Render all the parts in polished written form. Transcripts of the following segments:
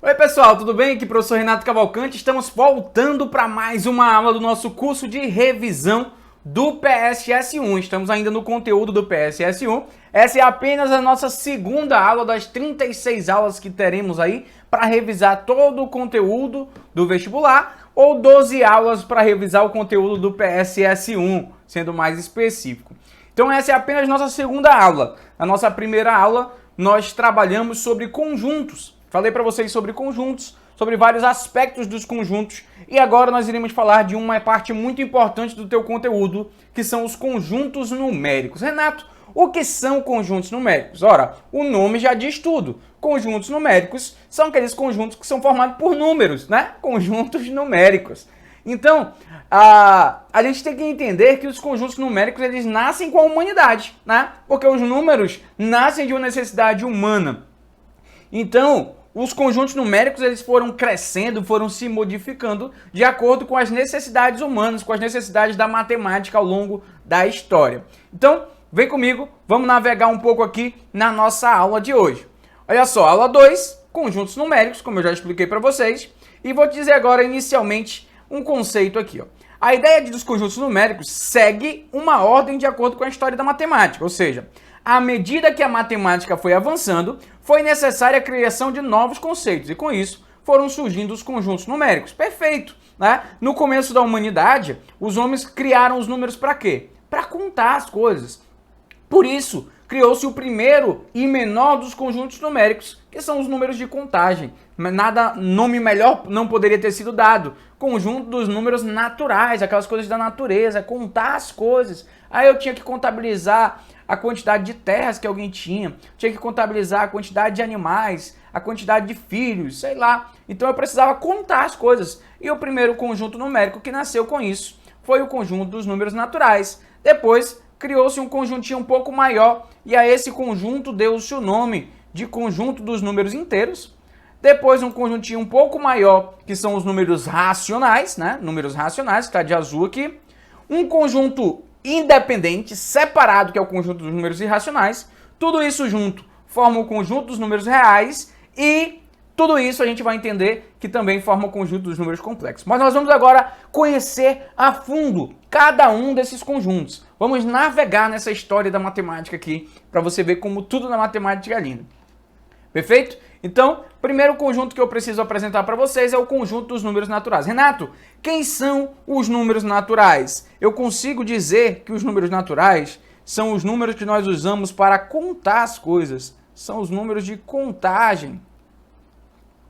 Oi pessoal, tudo bem? Aqui é o professor Renato Cavalcante. Estamos voltando para mais uma aula do nosso curso de revisão do PSS1. Estamos ainda no conteúdo do PSS1. Essa é apenas a nossa segunda aula das 36 aulas que teremos aí para revisar todo o conteúdo do vestibular, ou 12 aulas para revisar o conteúdo do PSS1, sendo mais específico. Então essa é apenas a nossa segunda aula. Na nossa primeira aula nós trabalhamos sobre conjuntos. Falei para vocês sobre conjuntos, sobre vários aspectos dos conjuntos, e agora nós iremos falar de uma parte muito importante do teu conteúdo, que são os conjuntos numéricos. Renato, o que são conjuntos numéricos? Ora, o nome já diz tudo. Conjuntos numéricos são aqueles conjuntos que são formados por números, né? Conjuntos numéricos. Então, a gente tem que entender que os conjuntos numéricos eles nascem com a humanidade, né? Porque os números nascem de uma necessidade humana. Então, os conjuntos numéricos eles foram crescendo, foram se modificando de acordo com as necessidades humanas, com as necessidades da matemática ao longo da história. Então, vem comigo, vamos navegar um pouco aqui na nossa aula de hoje. Olha só, aula 2, conjuntos numéricos, como eu já expliquei para vocês, e vou te dizer agora inicialmente um conceito aqui, ó. A ideia dos conjuntos numéricos segue uma ordem de acordo com a história da matemática, ou seja, à medida que a matemática foi avançando, foi necessária a criação de novos conceitos e com isso foram surgindo os conjuntos numéricos. Perfeito, né? No começo da humanidade, os homens criaram os números para quê? Para contar as coisas. Por isso, criou-se o primeiro e menor dos conjuntos numéricos, que são os números de contagem. Nome melhor não poderia ter sido dado. Conjunto dos números naturais, aquelas coisas da natureza, contar as coisas. Aí eu tinha que contabilizar a quantidade de terras que alguém tinha que contabilizar a quantidade de animais, a quantidade de filhos, sei lá. Então eu precisava contar as coisas. E o primeiro conjunto numérico que nasceu com isso foi o conjunto dos números naturais. Depois criou-se um conjuntinho um pouco maior e a esse conjunto deu-se o nome de conjunto dos números inteiros. Depois um conjuntinho um pouco maior, que são os números racionais, né? Números racionais, que está de azul aqui. Um conjunto independente, separado, que é o conjunto dos números irracionais. Tudo isso junto forma o conjunto dos números reais e tudo isso a gente vai entender que também forma o conjunto dos números complexos. Mas nós vamos agora conhecer a fundo cada um desses conjuntos. Vamos navegar nessa história da matemática aqui para você ver como tudo na matemática é lindo. Perfeito? Então, primeiro conjunto que eu preciso apresentar para vocês é o conjunto dos números naturais. Renato, quem são os números naturais? Eu consigo dizer que os números naturais são os números que nós usamos para contar as coisas. São os números de contagem.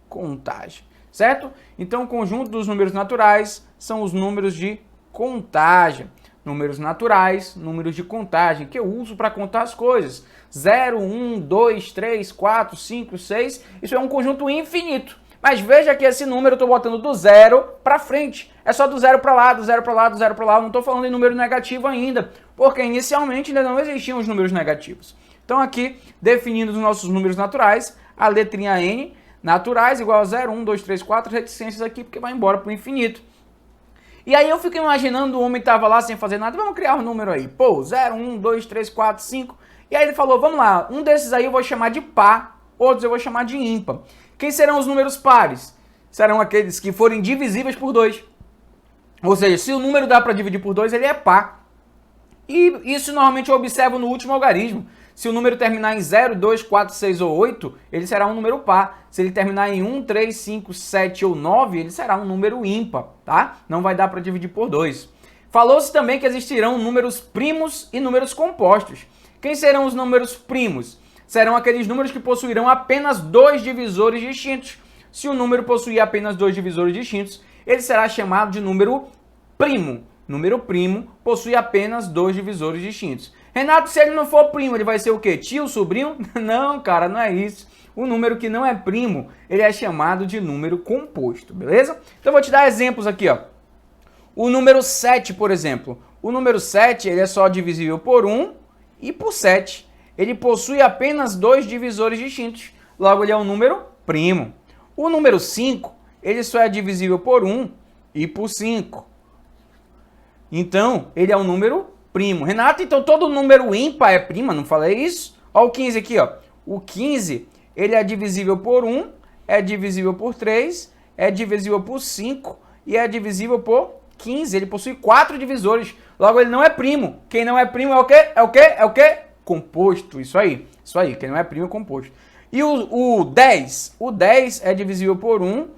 Contagem, certo? Então, o conjunto dos números naturais são os números de contagem. Números naturais, números de contagem, que eu uso para contar as coisas. 0, 1, 2, 3, 4, 5, 6. Isso é um conjunto infinito. Mas veja que esse número eu estou botando do zero para frente. É só do zero para lá, do zero para lá, do zero para lá. Eu não estou falando em número negativo ainda, porque inicialmente ainda não existiam os números negativos. Então aqui, definindo os nossos números naturais, a letrinha N, naturais, igual a 0, 1, 2, 3, 4, reticências aqui, porque vai embora para o infinito. E aí eu fico imaginando o homem estava lá sem fazer nada, vamos criar um número aí. Pô, 0, 1, 2, 3, 4, 5. E aí ele falou, vamos lá, um desses aí eu vou chamar de par, outros eu vou chamar de ímpar. Quem serão os números pares? Serão aqueles que forem divisíveis por 2. Ou seja, se o número dá para dividir por 2, ele é par. E isso normalmente eu observo no último algarismo. Se o número terminar em 0, 2, 4, 6 ou 8, ele será um número par. Se ele terminar em 1, 3, 5, 7 ou 9, ele será um número ímpar, tá? Não vai dar para dividir por 2. Falou-se também que existirão números primos e números compostos. Quem serão os números primos? Serão aqueles números que possuirão apenas 2 divisores distintos. Se o número possuir apenas 2 divisores distintos, ele será chamado de número primo. Número primo possui apenas 2 divisores distintos. Renato, se ele não for primo, ele vai ser o quê? Tio, sobrinho? Não, cara, não é isso. O número que não é primo, ele é chamado de número composto, beleza? Então, eu vou te dar exemplos aqui, ó. O número 7, por exemplo. O número 7, ele é só divisível por 1 e por 7. Ele possui apenas 2 divisores distintos. Logo, ele é um número primo. O número 5, ele só é divisível por 1 e por 5. Então, ele é um número primo. Renato, então todo número ímpar é prima? Não falei isso? Ó o 15 aqui, ó. O 15, ele é divisível por 1, é divisível por 3, é divisível por 5 e é divisível por 15. Ele possui 4 divisores. Logo, ele não é primo. Quem não é primo é o quê? É o quê? É o quê? Composto. Isso aí. Isso aí. Quem não é primo é composto. E o 10? O 10 é divisível por 1,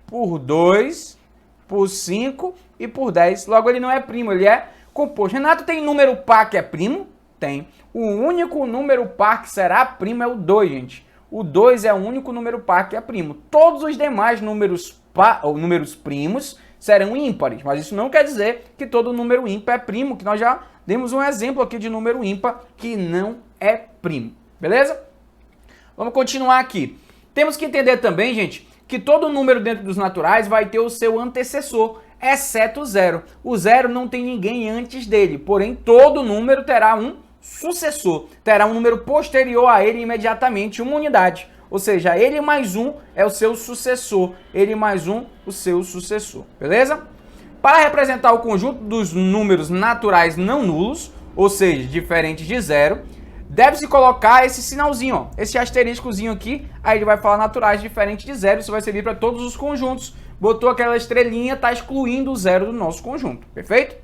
por 2, por 5 e por 10. Logo, ele não é primo, ele é composto. Renato, tem número par que é primo? Tem. O único número par que será primo é o 2, gente. O 2 é o único número par que é primo. Todos os demais números ou números primos serão ímpares, mas isso não quer dizer que todo número ímpar é primo, que nós já demos um exemplo aqui de número ímpar que não é primo. Beleza? Vamos continuar aqui. Temos que entender também, gente, que todo número dentro dos naturais vai ter o seu antecessor, exceto o zero. O zero não tem ninguém antes dele, porém todo número terá um sucessor, terá um número posterior a ele imediatamente, uma unidade. Ou seja, ele mais um é o seu sucessor, ele mais um o seu sucessor, beleza? Para representar o conjunto dos números naturais não nulos, ou seja, diferentes de zero, deve-se colocar esse sinalzinho, ó, esse asteriscozinho aqui, aí ele vai falar naturais diferentes de zero, isso vai servir para todos os conjuntos. Botou aquela estrelinha, está excluindo o zero do nosso conjunto, perfeito?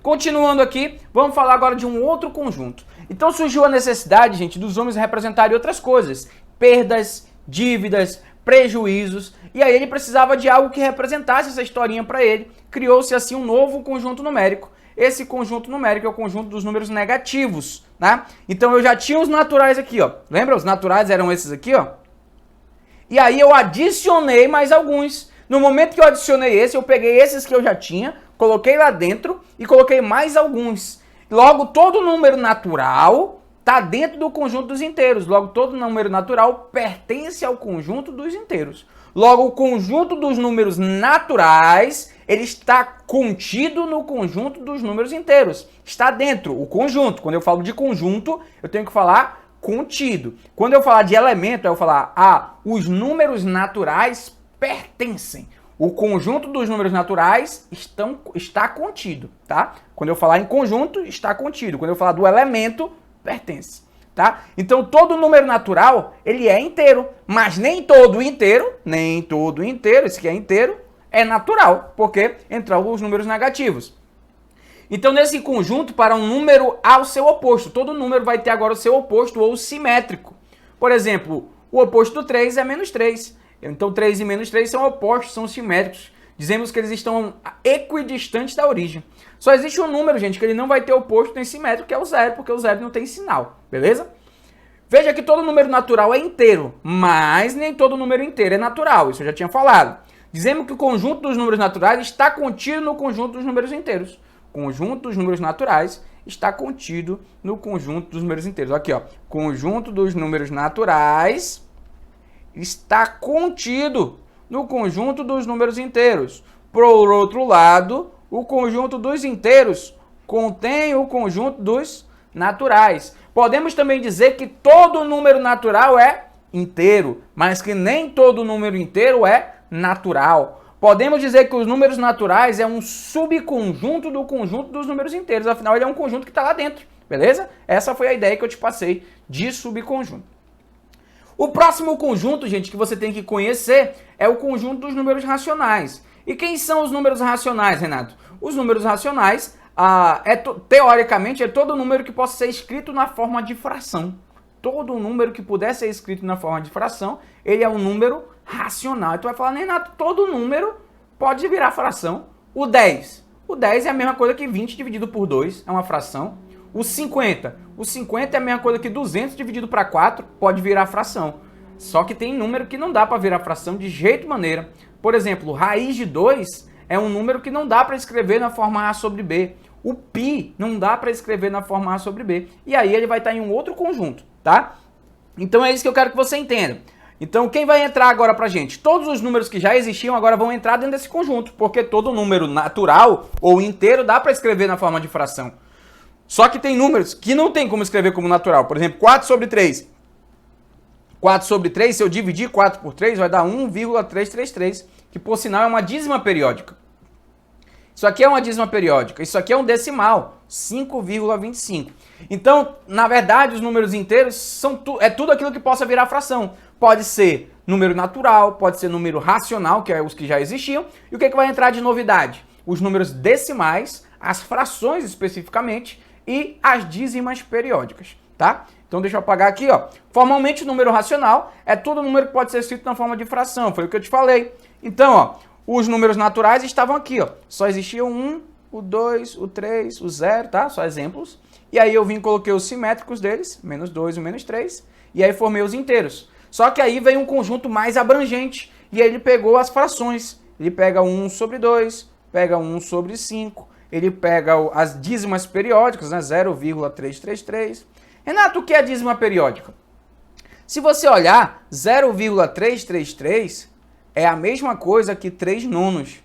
Continuando aqui, vamos falar agora de um outro conjunto. Então surgiu a necessidade, gente, dos homens representarem outras coisas, perdas, dívidas, prejuízos, e aí ele precisava de algo que representasse essa historinha para ele. Criou-se assim um novo conjunto numérico. Esse conjunto numérico é o conjunto dos números negativos, né? Então eu já tinha os naturais aqui, ó. Lembra? Os naturais eram esses aqui, ó. E aí eu adicionei mais alguns. No momento que eu adicionei esse, eu peguei esses que eu já tinha, coloquei lá dentro e coloquei mais alguns. Logo, todo número natural está dentro do conjunto dos inteiros. Logo, todo número natural pertence ao conjunto dos inteiros. Logo, o conjunto dos números naturais, ele está contido no conjunto dos números inteiros. Está dentro, o conjunto. Quando eu falo de conjunto, eu tenho que falar contido. Quando eu falar de elemento, eu vou falar, os números naturais pertencem. O conjunto dos números naturais está contido, tá? Quando eu falar em conjunto, está contido. Quando eu falar do elemento, pertence, tá? Então, todo número natural, ele é inteiro, mas nem todo inteiro, esse que é inteiro, é natural, porque entram os números negativos. Então, nesse conjunto, para um número ao seu oposto, todo número vai ter agora o seu oposto ou simétrico. Por exemplo, o oposto do 3 é menos 3. Então, 3 e menos 3 são opostos, são simétricos. Dizemos que eles estão equidistantes da origem. Só existe um número, gente, que ele não vai ter oposto nem simétrico, que é o zero, porque o zero não tem sinal, beleza? Veja que todo número natural é inteiro, mas nem todo número inteiro é natural, isso eu já tinha falado. Dizemos que o conjunto dos números naturais está contido no conjunto dos números inteiros. O conjunto dos números naturais está contido no conjunto dos números inteiros. Aqui, ó, conjunto dos números naturais está contido no conjunto dos números inteiros. Por outro lado, o conjunto dos inteiros contém o conjunto dos naturais. Podemos também dizer que todo número natural é inteiro, mas que nem todo número inteiro é natural. Podemos dizer que os números naturais é um subconjunto do conjunto dos números inteiros, afinal ele é um conjunto que está lá dentro, beleza? Essa foi a ideia que eu te passei de subconjunto. O próximo conjunto, gente, que você tem que conhecer é o conjunto dos números racionais. E quem são os números racionais, Renato? Os números racionais, teoricamente, é todo número que possa ser escrito na forma de fração. Todo número que puder ser escrito na forma de fração, ele é um número racional. Tu vai falar, Renato, todo número pode virar fração. O 10 é a mesma coisa que 20 dividido por 2, é uma fração. O 50 é a mesma coisa que 200 dividido para 4, pode virar fração. Só que tem número que não dá para virar fração de jeito maneira. Por exemplo, raiz de 2 é um número que não dá para escrever na forma A sobre B. O π não dá para escrever na forma A sobre B. E aí ele vai estar em um outro conjunto, tá? Então é isso que eu quero que você entenda. Então quem vai entrar agora pra gente? Todos os números que já existiam agora vão entrar dentro desse conjunto, porque todo número natural ou inteiro dá para escrever na forma de fração. Só que tem números que não tem como escrever como natural. Por exemplo, 4 sobre 3. 4 sobre 3, se eu dividir 4 por 3, vai dar 1,333, que por sinal é uma dízima periódica. Isso aqui é uma dízima periódica, isso aqui é um decimal, 5,25. Então, na verdade, os números inteiros é tudo aquilo que possa virar fração. Pode ser número natural, pode ser número racional, que é os que já existiam. E o que vai entrar de novidade? Os números decimais, as frações especificamente e as dízimas periódicas, tá? Então deixa eu apagar aqui, ó. Formalmente o número racional é todo número que pode ser escrito na forma de fração, foi o que eu te falei. Então, ó, os números naturais estavam aqui, ó. Só existia o 1, o 2, o 3, o 0, tá? Só exemplos. E aí eu vim e coloquei os simétricos deles, menos 2 e menos 3, e aí formei os inteiros. Só que aí veio um conjunto mais abrangente, e aí ele pegou as frações. Ele pega 1 sobre 2, pega 1 sobre 5, ele pega as dízimas periódicas, né? 0,333. Renato, o que é dízima periódica? Se você olhar, 0,333 é a mesma coisa que 3 nonos,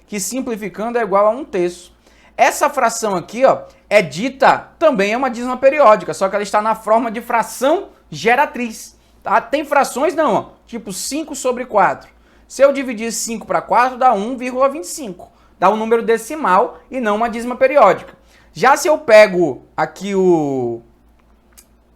que simplificando é igual a 1/3. Essa fração aqui, ó, é dita, também é uma dízima periódica, só que ela está na forma de fração geratriz. Tá? Tem frações não, ó, tipo 5 sobre 4. Se eu dividir 5 para 4, dá 1,25. Dá um número decimal e não uma dízima periódica. Já se eu pego aqui o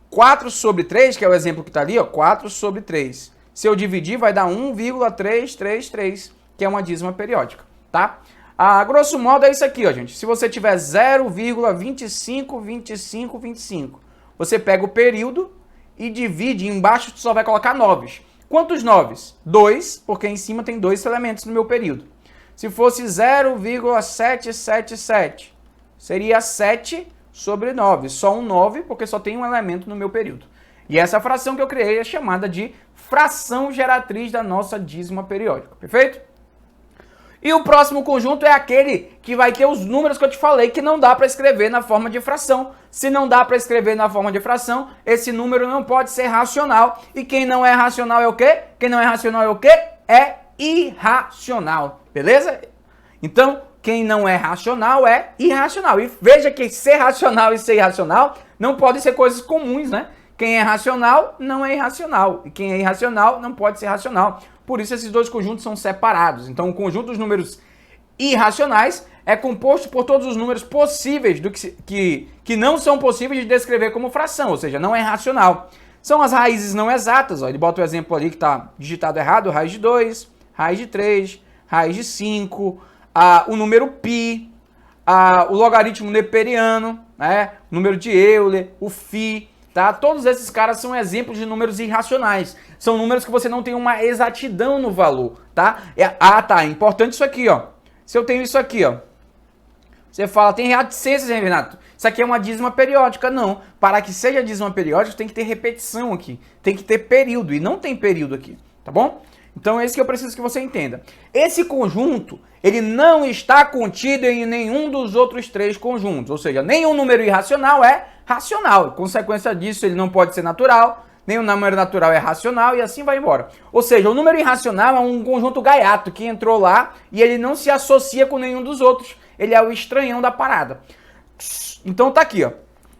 4 sobre 3, que é o exemplo que está ali, ó, 4 sobre 3. Se eu dividir, vai dar 1,333, que é uma dízima periódica, tá? A grosso modo é isso aqui, ó, gente. Se você tiver 0,252525, você pega o período e divide, embaixo tu só vai colocar noves. Quantos noves? 2, porque em cima tem 2 elementos no meu período. Se fosse 0,777, seria 7 sobre 9. Só um 9, porque só tem um elemento no meu período. E essa fração que eu criei é chamada de fração geratriz da nossa dízima periódica. Perfeito? E o próximo conjunto é aquele que vai ter os números que eu te falei que não dá para escrever na forma de fração. Se não dá para escrever na forma de fração, esse número não pode ser racional. E quem não é racional é o quê? Quem não é racional é o quê? É irracional. Beleza? Então, quem não é racional é irracional. E veja que ser racional e ser irracional não podem ser coisas comuns, né? Quem é racional não é irracional. E quem é irracional não pode ser racional. Por isso esses dois conjuntos são separados. Então o conjunto dos números irracionais é composto por todos os números possíveis que não são possíveis de descrever como fração, ou seja, não é racional. São as raízes não exatas, ó. Ele bota o exemplo ali que está digitado errado, raiz de 2, raiz de 3, raiz de 5, o número π, o logaritmo neperiano, né? O número de Euler, o φ. Tá? Todos esses caras são exemplos de números irracionais. São números que você não tem uma exatidão no valor, tá? É importante isso aqui, ó. Se eu tenho isso aqui, ó. Você fala, tem reticências, Renato? Isso aqui é uma dízima periódica. Não. Para que seja dízima periódica, tem que ter repetição aqui. Tem que ter período. E não tem período aqui, tá bom? Então é isso que eu preciso que você entenda. Esse conjunto, ele não está contido em nenhum dos outros 3 conjuntos. Ou seja, nenhum número irracional é racional. Consequência disso, ele não pode ser natural. Nenhum número natural é racional e assim vai embora. Ou seja, o número irracional é um conjunto gaiato que entrou lá e ele não se associa com nenhum dos outros. Ele é o estranhão da parada. Então tá aqui, ó.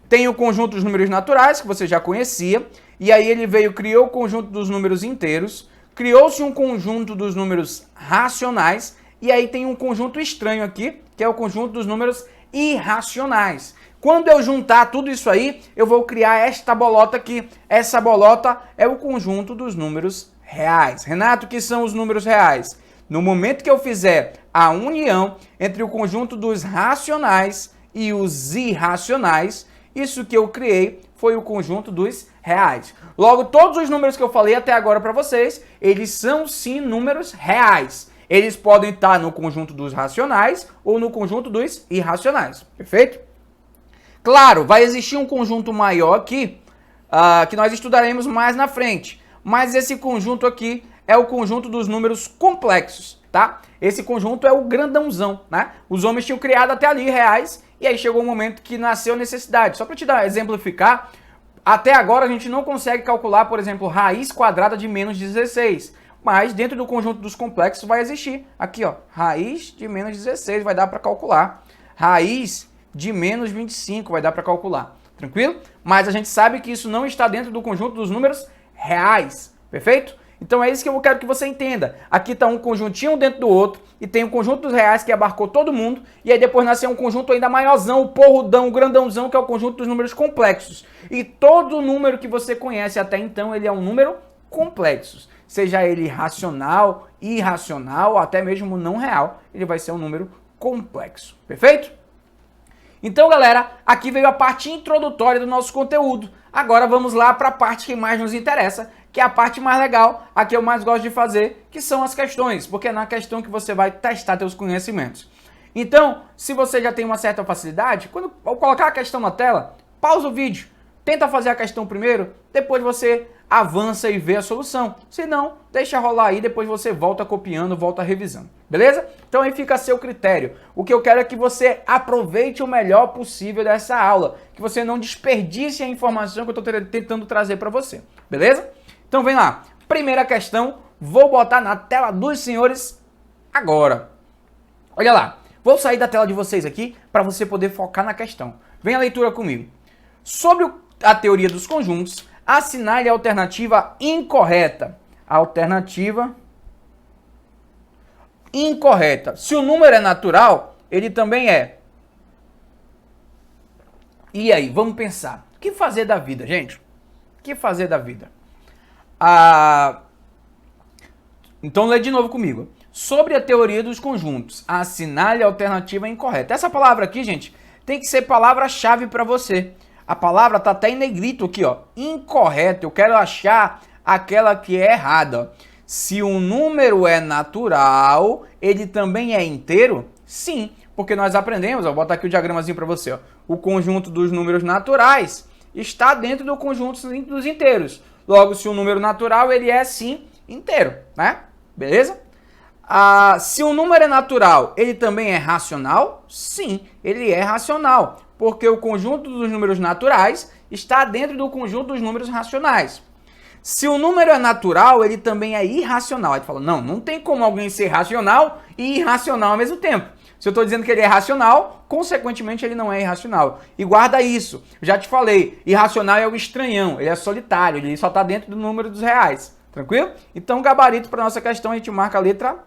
Tem o conjunto dos números naturais, que você já conhecia. E aí ele criou o conjunto dos números inteiros. Criou-se um conjunto dos números racionais e aí tem um conjunto estranho aqui, que é o conjunto dos números irracionais. Quando eu juntar tudo isso aí, eu vou criar esta bolota aqui. Essa bolota é o conjunto dos números reais. Renato, o que são os números reais? No momento que eu fizer a união entre o conjunto dos racionais e os irracionais, isso que eu criei foi o conjunto dos reais. Logo, todos os números que eu falei até agora para vocês, eles são sim números reais. Eles podem estar no conjunto dos racionais ou no conjunto dos irracionais. Perfeito? Claro, vai existir um conjunto maior aqui, que nós estudaremos mais na frente. Mas esse conjunto aqui é o conjunto dos números complexos, tá? Esse conjunto é o grandãozão, né? Os homens tinham criado até ali reais e aí chegou um momento que nasceu a necessidade. Só para te exemplificar, até agora a gente não consegue calcular, por exemplo, raiz quadrada de menos 16. Mas dentro do conjunto dos complexos vai existir. Aqui, ó, raiz de menos 16 vai dar para calcular. Raiz de menos 25 vai dar para calcular. Tranquilo? Mas a gente sabe que isso não está dentro do conjunto dos números reais. Perfeito? Então é isso que eu quero que você entenda. Aqui está um conjuntinho dentro do outro e tem o conjunto dos reais que abarcou todo mundo e aí depois nasceu um conjunto ainda maiorzão, o porrudão, o grandãozão, que é o conjunto dos números complexos. E todo número que você conhece até então, ele é um número complexo. Seja ele racional, irracional ou até mesmo não real, ele vai ser um número complexo. Perfeito? Então, galera, aqui veio a parte introdutória do nosso conteúdo. Agora vamos lá para a parte que mais nos interessa, que é a parte mais legal, a que eu mais gosto de fazer, que são as questões, porque é na questão que você vai testar seus conhecimentos. Então, se você já tem uma certa facilidade, quando eu colocar a questão na tela, pausa o vídeo, tenta fazer a questão primeiro, depois você avança e vê a solução. Se não, deixa rolar aí, depois você volta copiando, volta revisando. Beleza? Então aí fica a seu critério. O que eu quero é que você aproveite o melhor possível dessa aula, que você não desperdice a informação que eu estou tentando trazer para você. Beleza? Então vem lá. Primeira questão, vou botar na tela dos senhores agora. Olha lá. Vou sair da tela de vocês aqui para você poder focar na questão. Vem a leitura comigo. Sobre a teoria dos conjuntos, assinale a alternativa incorreta. Alternativa incorreta. Se o número é natural, ele também é. E aí, vamos pensar. O que fazer da vida, gente? O que fazer da vida? Então, lê de novo comigo. Sobre a teoria dos conjuntos, assinale a alternativa incorreta. Essa palavra aqui, gente, tem que ser palavra-chave para você. A palavra tá até em negrito aqui, ó. Incorreto. Eu quero achar aquela que é errada. Se um número é natural, ele também é inteiro? Sim, porque nós aprendemos, vou botar aqui o diagramazinho para você, ó. O conjunto dos números naturais está dentro do conjunto dos inteiros. Logo, se um número natural, ele é sim inteiro, né? Beleza? Se um número é natural, ele também é racional? Sim, ele é racional, porque o conjunto dos números naturais está dentro do conjunto dos números racionais. Se o número é natural, ele também é irracional. Aí tu fala, não tem como alguém ser racional e irracional ao mesmo tempo. Se eu estou dizendo que ele é racional, consequentemente ele não é irracional. E guarda isso. Eu já te falei, irracional é o estranhão, ele é solitário, ele só está dentro do número dos reais. Tranquilo? Então, gabarito para nossa questão, a gente marca a letra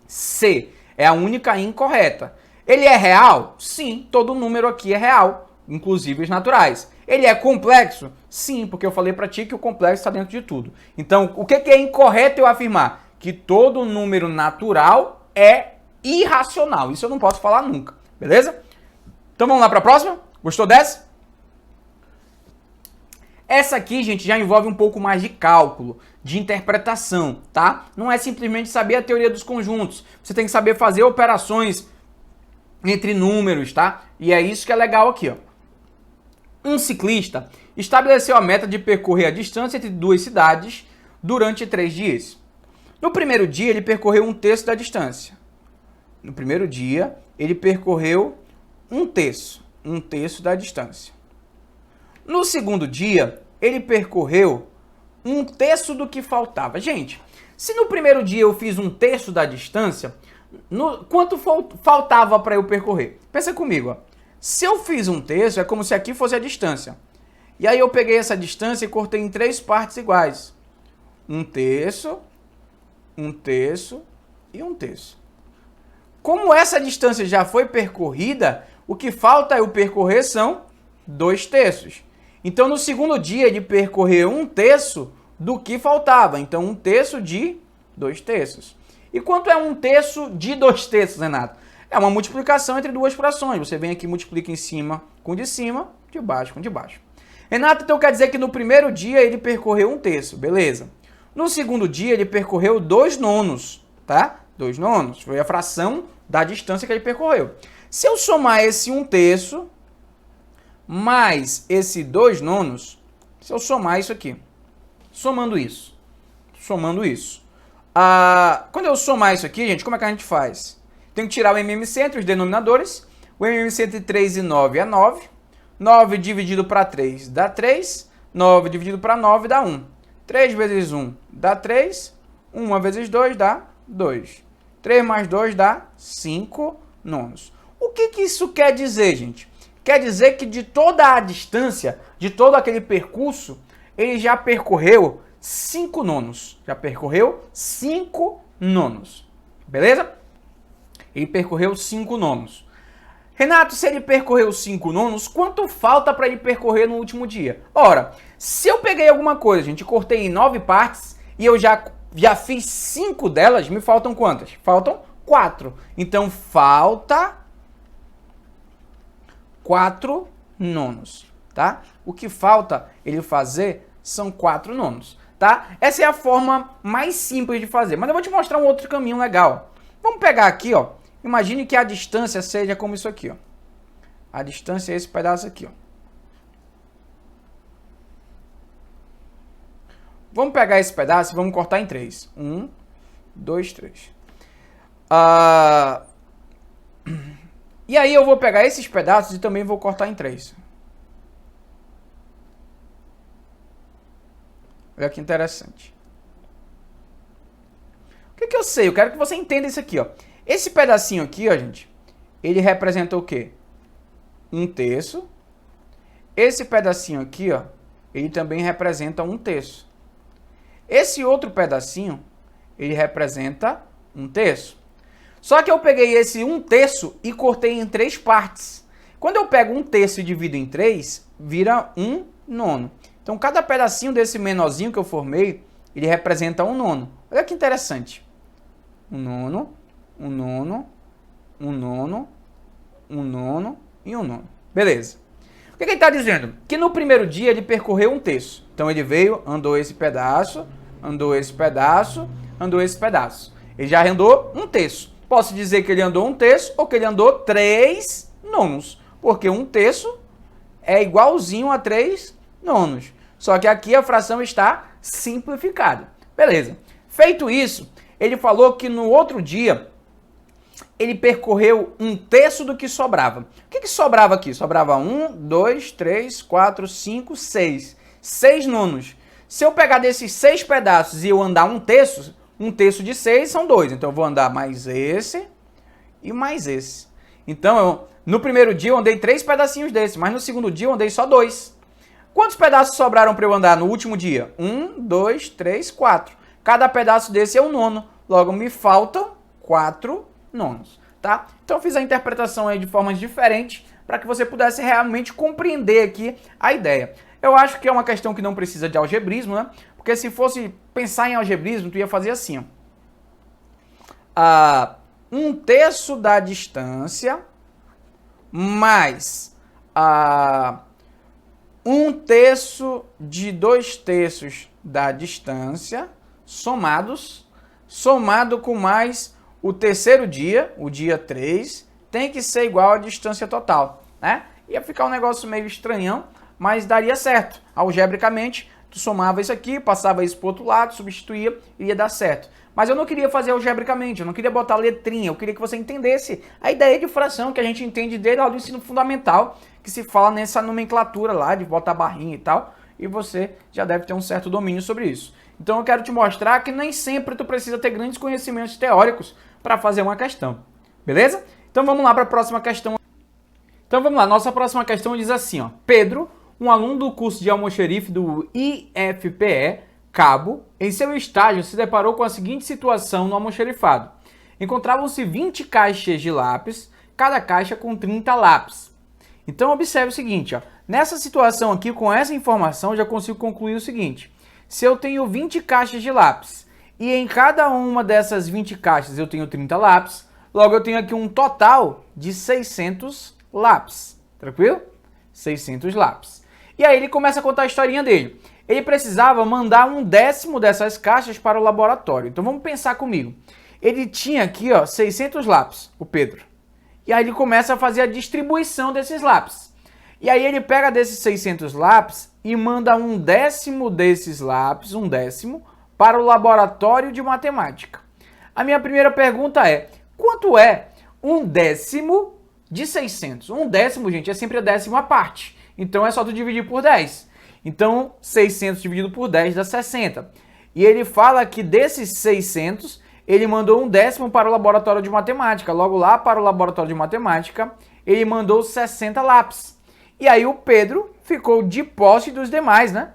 C. É a única incorreta. Ele é real? Sim, todo número aqui é real, inclusive os naturais. Ele é complexo? Sim, porque eu falei para ti que o complexo está dentro de tudo. Então, o que é incorreto eu afirmar? Que todo número natural é irracional. Isso eu não posso falar nunca, beleza? Então vamos lá para a próxima? Gostou dessa? Essa aqui, gente, já envolve um pouco mais de cálculo, de interpretação, tá? Não é simplesmente saber a teoria dos conjuntos. Você tem que saber fazer operações entre números, tá? E é isso que é legal aqui, ó. Um ciclista estabeleceu a meta de percorrer a distância entre duas cidades durante 3 dias. No primeiro dia, ele percorreu 1/3 da distância. No primeiro dia, ele percorreu 1/3 da distância. No segundo dia, ele percorreu 1/3 do que faltava. Gente, se no primeiro dia eu fiz 1/3 da distância, quanto faltava para eu percorrer? Pensa comigo, ó. Se eu fiz 1/3, é como se aqui fosse a distância. E aí eu peguei essa distância e cortei em 3 partes iguais. 1/3, 1/3 e 1/3. Como essa distância já foi percorrida, o que falta eu percorrer são 2/3. Então, no segundo dia, ele percorreu 1/3 do que faltava. Então, 1/3 de 2/3. E quanto é 1/3 de 2/3, Renato? É uma multiplicação entre duas frações. Você vem aqui e multiplica em cima com de cima, de baixo com de baixo. Renato, então quer dizer que no primeiro dia ele percorreu 1/3, beleza. No segundo dia ele percorreu 2/9, tá? 2/9, foi a fração da distância que ele percorreu. Se eu somar esse 1/3 mais esse 2/9, se eu somar isso aqui, somando isso, quando eu somar isso aqui, gente, como é que a gente faz? Tem que tirar o MMC entre os denominadores. O MMC entre 3 e 9 é 9. 9 dividido para 3 dá 3. 9 dividido para 9 dá 1. 3 vezes 1 dá 3. 1 vezes 2 dá 2. 3 mais 2 dá 5/9. O que isso quer dizer, gente? Quer dizer que de toda a distância, de todo aquele percurso, ele já percorreu 5 nonos. Já percorreu 5 nonos. Beleza? Ele percorreu 5 nonos. Renato, se ele percorreu 5 nonos, quanto falta para ele percorrer no último dia? Ora, se eu peguei alguma coisa, gente, cortei em 9 partes e eu já fiz 5 delas, me faltam quantas? Faltam 4. Então, falta 4 nonos, tá? O que falta ele fazer são 4 nonos, tá? Essa é a forma mais simples de fazer, mas eu vou te mostrar um outro caminho legal. Vamos pegar aqui, ó. Imagine que a distância seja como isso aqui, ó. A distância é esse pedaço aqui, ó. Vamos pegar esse pedaço e vamos cortar em 3. 1, 2, 3. E aí eu vou pegar esses pedaços e também vou cortar em 3. Olha que interessante. O que eu sei? Eu quero que você entenda isso aqui, ó. Esse pedacinho aqui, ó, gente, ele representa o quê? 1/3. Esse pedacinho aqui, ó, ele também representa 1/3. Esse outro pedacinho, ele representa 1/3. Só que eu peguei esse 1/3 e cortei em 3 partes. Quando eu pego 1/3 e divido em 3, vira 1 nono. Então, cada pedacinho desse menorzinho que eu formei, ele representa 1 nono. Olha que interessante. 1 nono. 1 nono, 1 nono, 1 nono e 1 nono. Beleza. O que ele está dizendo? Que no primeiro dia ele percorreu 1/3. Então ele veio, andou esse pedaço, andou esse pedaço, andou esse pedaço. Ele já andou 1/3. Posso dizer que ele andou 1/3 ou que ele andou 3 nonos. Porque 1/3 é igualzinho a 3 nonos. Só que aqui a fração está simplificada. Beleza. Feito isso, ele falou que no outro dia ele percorreu 1/3 do que sobrava. O que sobrava aqui? Sobrava 1, 2, 3, 4, 5, 6. 6 nonos. Se eu pegar desses 6 pedaços e eu andar 1/3, 1/3 de 6 são 2. Então eu vou andar mais esse e mais esse. Então, no primeiro dia eu andei 3 pedacinhos desse, mas no segundo dia eu andei só 2. Quantos pedaços sobraram para eu andar no último dia? 1, 2, 3, 4. Cada pedaço desse é um nono. Logo, me faltam 4 nonos, tá? Então eu fiz a interpretação aí de formas diferentes para que você pudesse realmente compreender aqui a ideia. Eu acho que é uma questão que não precisa de algebrismo, né? Porque se fosse pensar em algebrismo, tu ia fazer assim, ó. 1/3 da distância mais 1/3 de 2/3 da distância somado com mais o terceiro dia, o dia 3, tem que ser igual à distância total, né? Ia ficar um negócio meio estranhão, mas daria certo. Algebricamente, tu somava isso aqui, passava isso para o outro lado, substituía, ia dar certo. Mas eu não queria fazer algebricamente, eu não queria botar letrinha, eu queria que você entendesse a ideia de fração que a gente entende desde lá do ensino fundamental, que se fala nessa nomenclatura lá, de botar barrinha e tal, e você já deve ter um certo domínio sobre isso. Então eu quero te mostrar que nem sempre tu precisa ter grandes conhecimentos teóricos para fazer uma questão, beleza? Então vamos lá para a próxima questão. Então vamos lá, nossa próxima questão diz assim, ó. Pedro, um aluno do curso de almoxerife do IFPE, Cabo, em seu estágio se deparou com a seguinte situação no almoxerifado. Encontravam-se 20 caixas de lápis, cada caixa com 30 lápis. Então observe o seguinte, ó. Nessa situação aqui, com essa informação, eu já consigo concluir o seguinte. Se eu tenho 20 caixas de lápis e em cada uma dessas 20 caixas eu tenho 30 lápis, logo eu tenho aqui um total de 600 lápis. Tranquilo? 600 lápis. E aí ele começa a contar a historinha dele. Ele precisava mandar 1/10 dessas caixas para o laboratório. Então vamos pensar comigo. Ele tinha aqui, ó, 600 lápis, o Pedro. E aí ele começa a fazer a distribuição desses lápis. E aí ele pega desses 600 lápis e manda 1/10 desses lápis, 1/10, para o laboratório de matemática. A minha primeira pergunta é, quanto é 1/10 de 600? 1/10, gente, é sempre a décima parte. Então é só tu dividir por 10. Então 600 dividido por 10 dá 60. E ele fala que desses 600, ele mandou 1/10 para o laboratório de matemática. Logo lá para o laboratório de matemática, ele mandou 60 lápis. E aí o Pedro ficou de posse dos demais, né?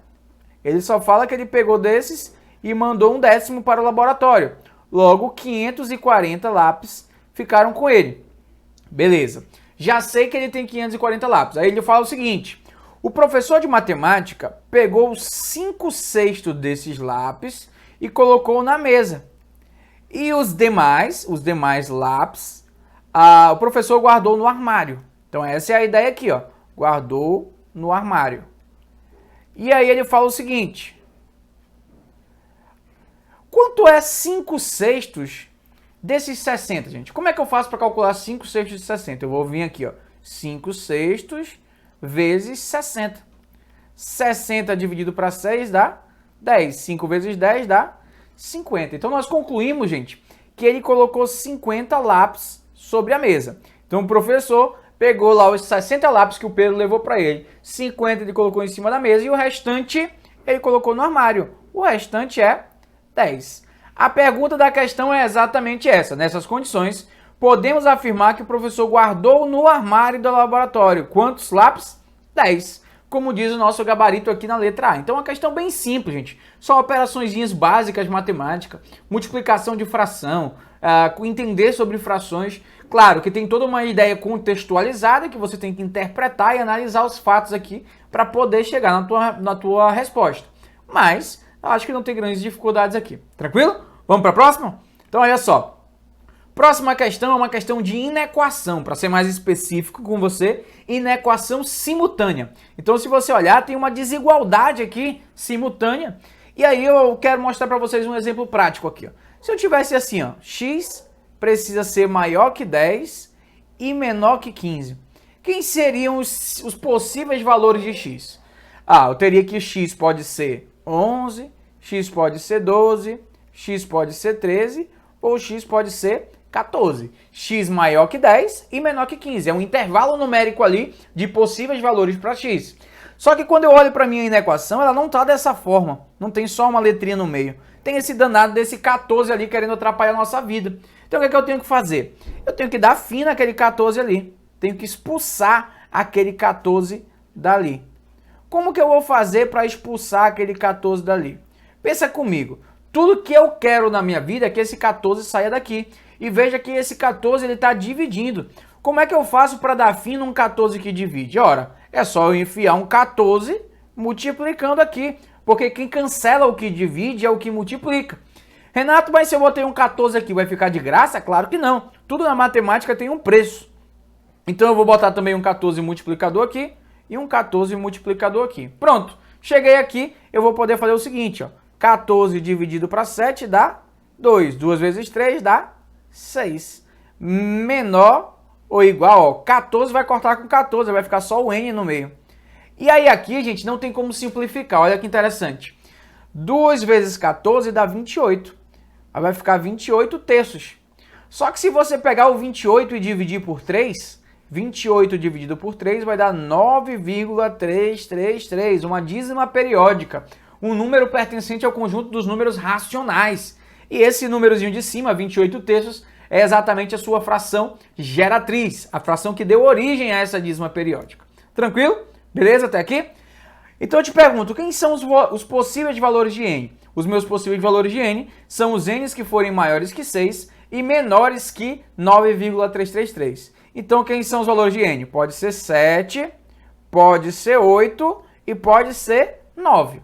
Ele só fala que ele pegou desses e mandou um décimo para o laboratório. Logo, 540 lápis ficaram com ele. Beleza. Já sei que ele tem 540 lápis. Aí ele fala o seguinte: o professor de matemática pegou 5/6 desses lápis e colocou na mesa. E os demais lápis, o professor guardou no armário. Então essa é a ideia aqui, ó. Guardou no armário. E aí ele fala o seguinte: quanto é 5/6 desses 60, gente? Como é que eu faço para calcular 5/6 de 60? Eu vou vir aqui, ó. 5/6 vezes 60. 60 dividido para 6 dá 10. 5 vezes 10 dá 50. Então nós concluímos, gente, que ele colocou 50 lápis sobre a mesa. Então o professor pegou lá os 60 lápis que o Pedro levou para ele. 50 ele colocou em cima da mesa e o restante ele colocou no armário. O restante é 10. A pergunta da questão é exatamente essa. Nessas condições, podemos afirmar que o professor guardou no armário do laboratório quantos lápis? 10. Como diz o nosso gabarito aqui na letra A. Então, é uma questão bem simples, gente. Só operaçõezinhas básicas de matemática, multiplicação de fração, entender sobre frações. Claro que tem toda uma ideia contextualizada que você tem que interpretar e analisar os fatos aqui para poder chegar na tua resposta. Mas acho que não tem grandes dificuldades aqui. Tranquilo? Vamos para a próxima? Então, olha só. Próxima questão é uma questão de inequação, para ser mais específico com você, inequação simultânea. Então, se você olhar, tem uma desigualdade aqui simultânea. E aí eu quero mostrar para vocês um exemplo prático aqui, ó. Se eu tivesse assim, ó, x precisa ser maior que 10 e menor que 15. Quem seriam os possíveis valores de x? Eu teria que x pode ser 11, x pode ser 12, x pode ser 13 ou x pode ser 14. X maior que 10 e menor que 15. É um intervalo numérico ali de possíveis valores para x. Só que quando eu olho para a minha inequação, ela não está dessa forma. Não tem só uma letrinha no meio. Tem esse danado desse 14 ali querendo atrapalhar a nossa vida. Então o que é que eu tenho que fazer? Eu tenho que dar fim naquele 14 ali. Tenho que expulsar aquele 14 dali. Como que eu vou fazer para expulsar aquele 14 dali? Pensa comigo. Tudo que eu quero na minha vida é que esse 14 saia daqui. E veja que esse 14 ele está dividindo. Como é que eu faço para dar fim num 14 que divide? Ora, é só eu enfiar um 14 multiplicando aqui. Porque quem cancela o que divide é o que multiplica. Renato, mas se eu botei um 14 aqui, vai ficar de graça? Claro que não. Tudo na matemática tem um preço. Então eu vou botar também um 14 multiplicador aqui e um 14 multiplicador aqui. Pronto. Cheguei aqui, eu vou poder fazer o seguinte, ó. 14 dividido para 7 dá 2. 2 vezes 3 dá 6. Menor ou igual, ó. 14 vai cortar com 14, vai ficar só o N no meio. E aí aqui, gente, não tem como simplificar. Olha que interessante. 2 vezes 14 dá 28. Aí vai ficar 28 terços. Só que se você pegar o 28 e dividir por 3, 28 dividido por 3 vai dar 9,333, uma dízima periódica. Um número pertencente ao conjunto dos números racionais. E esse númerozinho de cima, 28 terços, é exatamente a sua fração geratriz, a fração que deu origem a essa dízima periódica. Tranquilo? Beleza até aqui? Então eu te pergunto, quem são os possíveis valores de n? Os meus possíveis valores de n são os n's que forem maiores que 6 e menores que 9,333. Então quem são os valores de n? Pode ser 7, pode ser 8 e pode ser 9.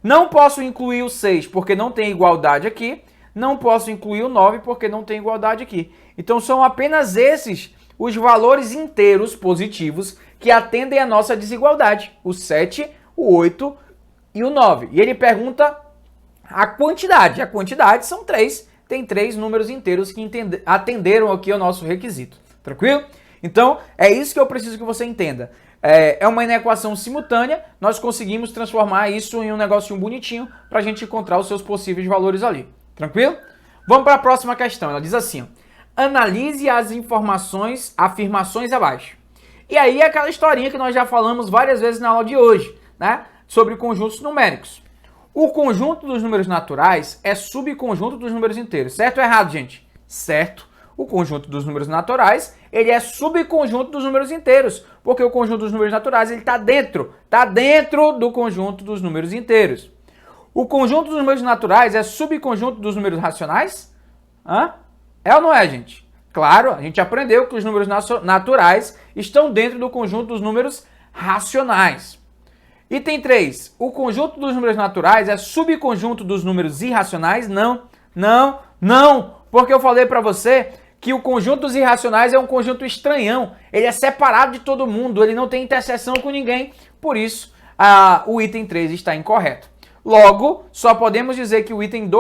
Não posso incluir o 6 porque não tem igualdade aqui. Não posso incluir o 9 porque não tem igualdade aqui. Então são apenas esses os valores inteiros positivos que atendem à nossa desigualdade. O 7, o 8 e o 9. E ele pergunta a quantidade. A quantidade são 3. Tem 3 números inteiros que atenderam aqui ao nosso requisito. Tranquilo? Então, é isso que eu preciso que você entenda. É uma inequação simultânea, nós conseguimos transformar isso em um negocinho bonitinho para a gente encontrar os seus possíveis valores ali. Tranquilo? Vamos para a próxima questão. Ela diz assim, ó, analise as afirmações abaixo. E aí é aquela historinha que nós já falamos várias vezes na aula de hoje, né? Sobre conjuntos numéricos. O conjunto dos números naturais é subconjunto dos números inteiros. Certo ou errado, gente? Certo. O conjunto dos números naturais, ele é subconjunto dos números inteiros, porque o conjunto dos números naturais, ele está dentro do conjunto dos números inteiros. O conjunto dos números naturais é subconjunto dos números racionais? Hã? É ou não é, gente? Claro, a gente aprendeu que os números naturais estão dentro do conjunto dos números racionais. Item 3. O conjunto dos números naturais é subconjunto dos números irracionais? Não, não, não. Porque eu falei para você que o conjunto dos irracionais é um conjunto estranhão. Ele é separado de todo mundo, ele não tem interseção com ninguém. Por isso, o item 3 está incorreto. Logo, só podemos dizer que o item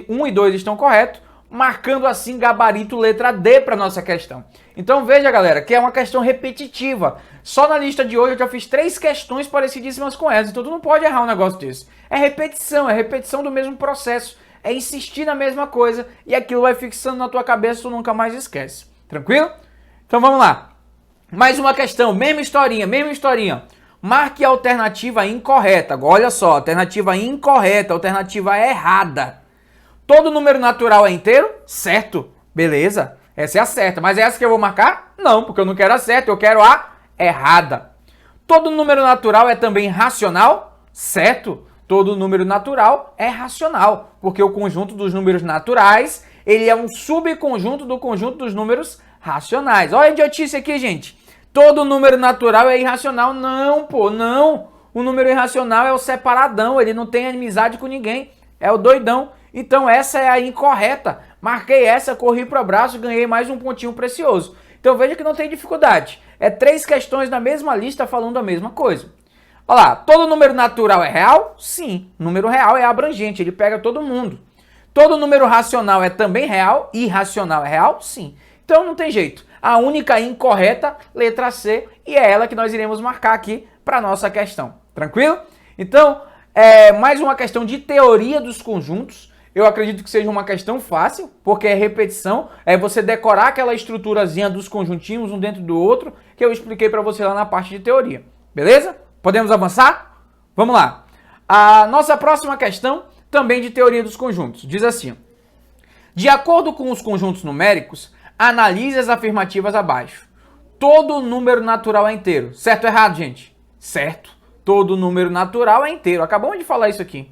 1 e 2 estão corretos, marcando assim gabarito letra D para nossa questão. Então veja, galera, que é uma questão repetitiva. Só na lista de hoje eu já fiz 3 questões parecidíssimas com essa, então tu não pode errar um negócio desse. É repetição do mesmo processo, é insistir na mesma coisa e aquilo vai fixando na tua cabeça e tu nunca mais esquece. Tranquilo? Então vamos lá. Mais uma questão, mesma historinha. Marque a alternativa incorreta. Olha só, alternativa incorreta, alternativa errada. Todo número natural é inteiro? Certo. Beleza. Essa é a certa. Mas é essa que eu vou marcar? Não, porque eu não quero a certa, eu quero a errada. Todo número natural é também racional? Certo. Todo número natural é racional, porque o conjunto dos números naturais, ele é um subconjunto do conjunto dos números racionais. Olha a idiotice aqui, gente. Todo número natural é irracional. Não, pô, não. O número irracional é o separadão, ele não tem amizade com ninguém. É o doidão. Então essa é a incorreta. Marquei essa, corri para o abraço e ganhei mais um pontinho precioso. Então veja que não tem dificuldade. É 3 questões na mesma lista falando a mesma coisa. Olha lá, todo número natural é real? Sim, número real é abrangente, ele pega todo mundo. Todo número racional é também real? Irracional é real? Sim. Então não tem jeito. A única incorreta, letra C, e é ela que nós iremos marcar aqui para a nossa questão. Tranquilo? Então, mais uma questão de teoria dos conjuntos. Eu acredito que seja uma questão fácil, porque é repetição, é você decorar aquela estruturazinha dos conjuntinhos um dentro do outro, que eu expliquei para você lá na parte de teoria. Beleza? Podemos avançar? Vamos lá. A nossa próxima questão, também de teoria dos conjuntos, diz assim: de acordo com os conjuntos numéricos, analise as afirmativas abaixo. Todo número natural é inteiro. Certo ou errado, gente? Certo. Todo número natural é inteiro. Acabamos de falar isso aqui.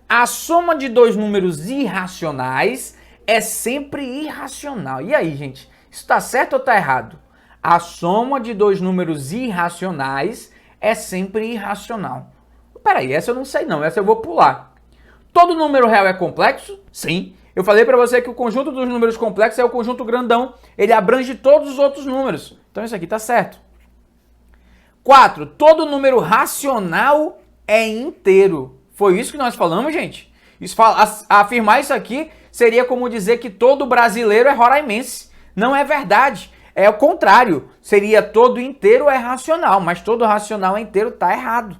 A soma de 2 números irracionais é sempre irracional. E aí, gente? Isso está certo ou está errado? A soma de 2 números irracionais é sempre irracional. Peraí, essa eu não sei não. Essa eu vou pular. Todo número real é complexo? Sim. Eu falei para você que o conjunto dos números complexos é o conjunto grandão. Ele abrange todos os outros números. Então isso aqui está certo. 4. Todo número racional é inteiro. Foi isso que nós falamos, gente? Afirmar isso aqui seria como dizer que todo brasileiro é roraimense. Não é verdade. É o contrário. Seria todo inteiro é racional, mas todo racional é inteiro está errado.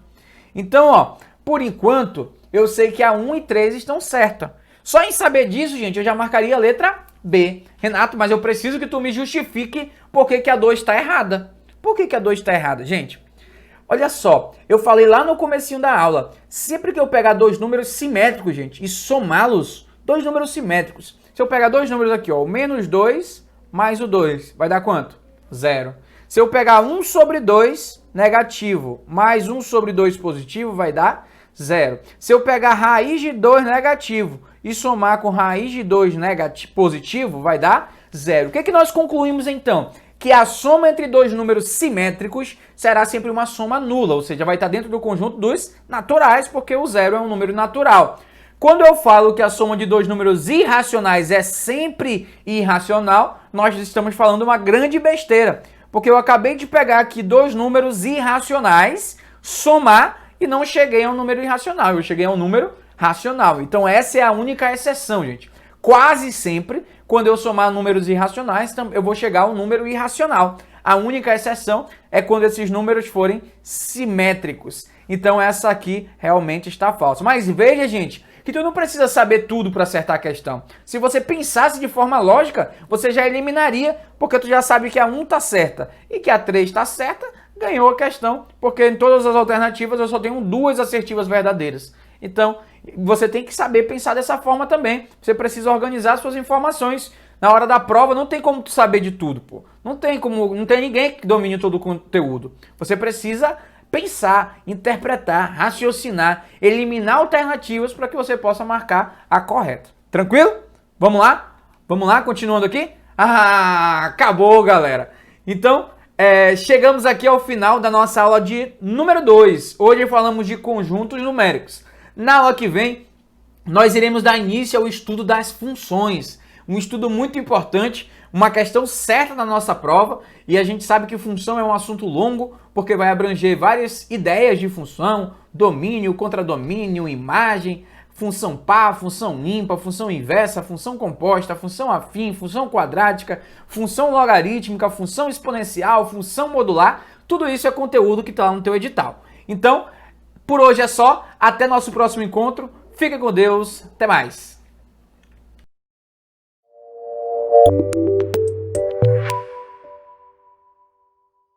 Então, ó, por enquanto, eu sei que a 1 e 3 estão certas. Só em saber disso, gente, eu já marcaria a letra B. Renato, mas eu preciso que tu me justifique por que a 2 está errada. Por que a 2 está errada, gente? Olha só, eu falei lá no comecinho da aula, sempre que eu pegar 2 números simétricos, gente, e somá-los, 2 números simétricos, se eu pegar 2 números aqui, ó, o menos 2 mais o 2, vai dar quanto? 0. Se eu pegar 1 sobre 2 negativo mais 1 sobre 2 positivo, vai dar 0. Se eu pegar raiz de 2 negativo e somar com raiz de 2 positivo, vai dar 0. O que nós concluímos então? Que a soma entre 2 números simétricos será sempre uma soma nula, ou seja, vai estar dentro do conjunto dos naturais, porque o 0 é um número natural. Quando eu falo que a soma de 2 números irracionais é sempre irracional, nós estamos falando uma grande besteira, porque eu acabei de pegar aqui 2 números irracionais, somar e não cheguei a um número irracional, eu cheguei a um número racional. Então essa é a única exceção, gente. Quase sempre, quando eu somar números irracionais, eu vou chegar a um número irracional. A única exceção é quando esses números forem simétricos. Então essa aqui realmente está falsa. Mas veja, gente, que tu não precisa saber tudo para acertar a questão. Se você pensasse de forma lógica, você já eliminaria, porque tu já sabe que a 1 está certa e que a 3 está certa, ganhou a questão, porque em todas as alternativas eu só tenho 2 assertivas verdadeiras. Então, você tem que saber pensar dessa forma também. Você precisa organizar suas informações. Na hora da prova, não tem como tu saber de tudo, pô. Não tem ninguém que domine todo o conteúdo. Você precisa pensar, interpretar, raciocinar, eliminar alternativas para que você possa marcar a correta. Tranquilo? Vamos lá? Vamos lá, continuando aqui? Ah, acabou, galera. Então, chegamos aqui ao final da nossa aula de número 2. Hoje falamos de conjuntos numéricos. Na aula que vem, nós iremos dar início ao estudo das funções. Um estudo muito importante, uma questão certa na nossa prova, e a gente sabe que função é um assunto longo, porque vai abranger várias ideias de função, domínio, contradomínio, imagem, função par, função ímpar, função inversa, função composta, função afim, função quadrática, função logarítmica, função exponencial, função modular, tudo isso é conteúdo que está lá no teu edital. Então, por hoje é só, até nosso próximo encontro, fica com Deus, até mais!